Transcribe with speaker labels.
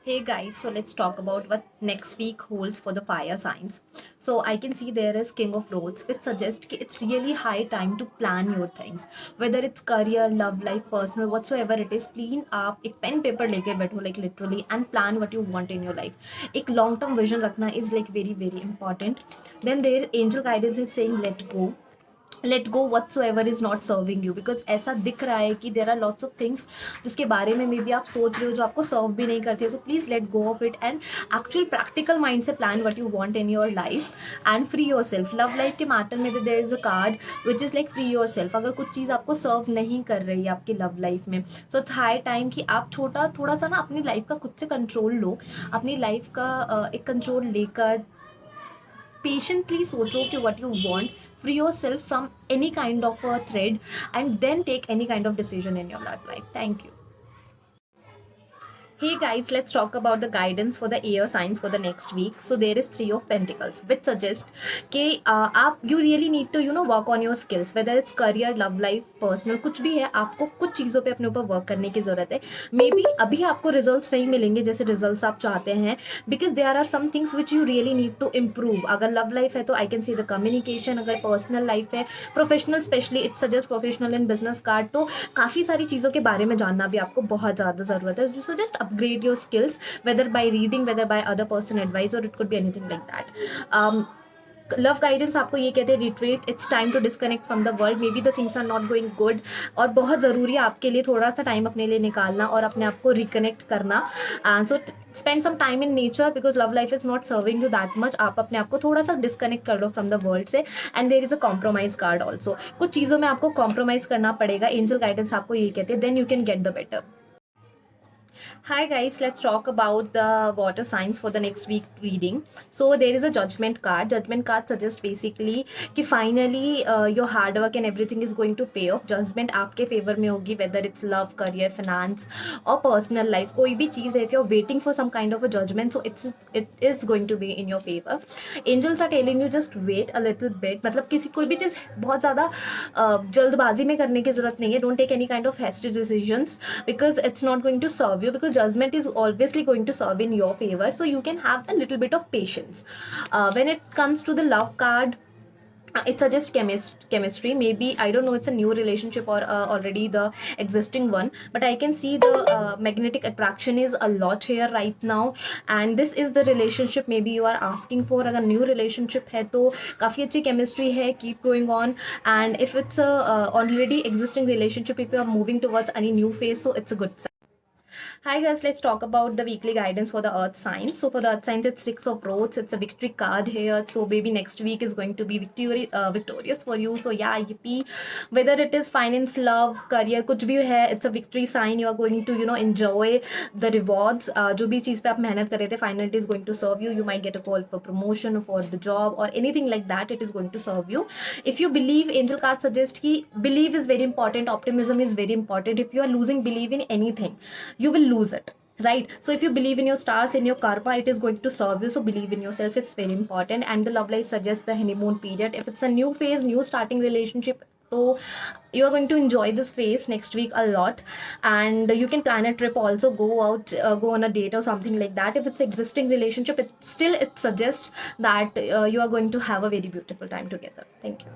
Speaker 1: Hey guys, so let's talk about what next week holds for the fire signs. So I can see there is King of Roads, which suggests कि it's really high time to plan your things. Whether it's career, love life, personal, whatsoever it is, please आप एक pen paper लेके बैठो like literally and plan what you want in your life. एक long term vision रखना is like very very important. Then there angel guidance is saying let go whatsoever is not serving you, because ऐसा दिख रहा है कि there are lots of things जिसके बारे में मे बी आप सोच रहे हो जो आपको सर्व भी नहीं करती है. So please let go of it and actual practical mind से plan what you want in your life and free yourself. Love life के मैटर में there is a card which is like free yourself. अगर कुछ चीज़ आपको सर्व नहीं कर रही है आपकी लव लाइफ में, सो इट्स हाई टाइम कि आप थोड़ा सा ना अपनी लाइफ का खुद से कंट्रोल लो. अपनी लाइफ का एक कंट्रोल लेकर patiently सोचो कि what you want, free yourself from any kind of a thread, and then take any kind of decision in your life. Thank you. Hey guys, let's talk about the guidance for the air signs for the next week. So there is Three of Pentacles, which suggests कि आप you really need to work on your skills, whether it's career, love life, personal, कुछ भी है, आपको कुछ चीज़ों पे अपने ऊपर वर्क करने की ज़रूरत है. मे बी अभी आपको रिजल्ट्स नहीं मिलेंगे जैसे रिजल्ट्स आप चाहते हैं, because there are some things which you really need to improve. अगर लव लाइफ है तो I can see the communication. अगर पर्सनल लाइफ है, professional specially it suggest professional and business card, तो काफ़ी सारी चीज़ों के बारे में जानना भी आपको बहुत ज़्यादा ज़रूरत है. So just upgrade your skills, whether by reading, whether by other person advice, or it could be anything like that. Love guidance आपको ये कहते हैं retreat, it's time to disconnect from the world. Maybe the things are not going good, और बहुत ज़रूरी है आपके लिए थोड़ा सा टाइम अपने लिए निकालना और अपने आप को रिकनेक्ट करना. And so spend some time in nature, because love life is not serving you that much. आप अपने आप को थोड़ा सा डिस्कनेक्ट कर लो फ्रॉम द वर्ल्ड से. And there is a compromise card also. कुछ चीज़ों में आपको कॉम्प्रोमाइज करना पड़ेगा. एंजल गाइडेंस आपको ये कहते हैं, then you can get the better. Hi guys, let's talk about the water signs for the next week reading. So there is a judgment card. Judgment card suggests basically कि finally your hard work and everything is going to pay off. Judgment आपके favor में होगी, whether it's love, career, finance or personal life. कोई भी चीज़ है, if you're waiting for some kind of a judgment, so it is going to be in your favor. Angels are telling you just wait a little bit. मतलब किसी कोई भी चीज़ बहुत ज़्यादा जल्दबाजी में करने की ज़रूरत नहीं है. Don't take any kind of hasty decisions, because it's not going to serve you, because judgment is obviously going to serve in your favor, so you can have a little bit of patience. When it comes to the love card, it suggests chemistry. Maybe I don't know, it's a new relationship or already the existing one, but I can see the magnetic attraction is a lot here right now, and this is the relationship maybe you are asking for. अगर new relationship है तो काफ़ी अच्छी chemistry है, keep going on. And if it's a already existing relationship, if you are moving towards any new phase, so it's a good sign. Hi guys, let's talk about the weekly guidance for the earth signs. So for the earth signs, it's Six of Roads. It's a victory card here. So maybe next week is going to be victorious for you. So yeah, yippee. Whether it is finance, love, career, कुछ भी है, it's a victory sign. You are going to enjoy the rewards. जो भी चीज़ पे आप मेहनत कर रहे थे, finally it is going to serve you. You might get a call for promotion or for the job or anything like that. It is going to serve you. If you believe, angel cards suggest कि believe is very important. Optimism is very important. If you are losing belief in anything, you will lose it, right? So if you believe in your stars, in your karma, it is going to serve you. So believe in yourself, it's very important. And the love life suggests the honeymoon period. If it's a new phase, new starting relationship, so you are going to enjoy this phase next week a lot, and you can plan a trip also, go out, go on a date or something like that. If it's existing relationship, it suggests that you are going to have a very beautiful time together. Thank you.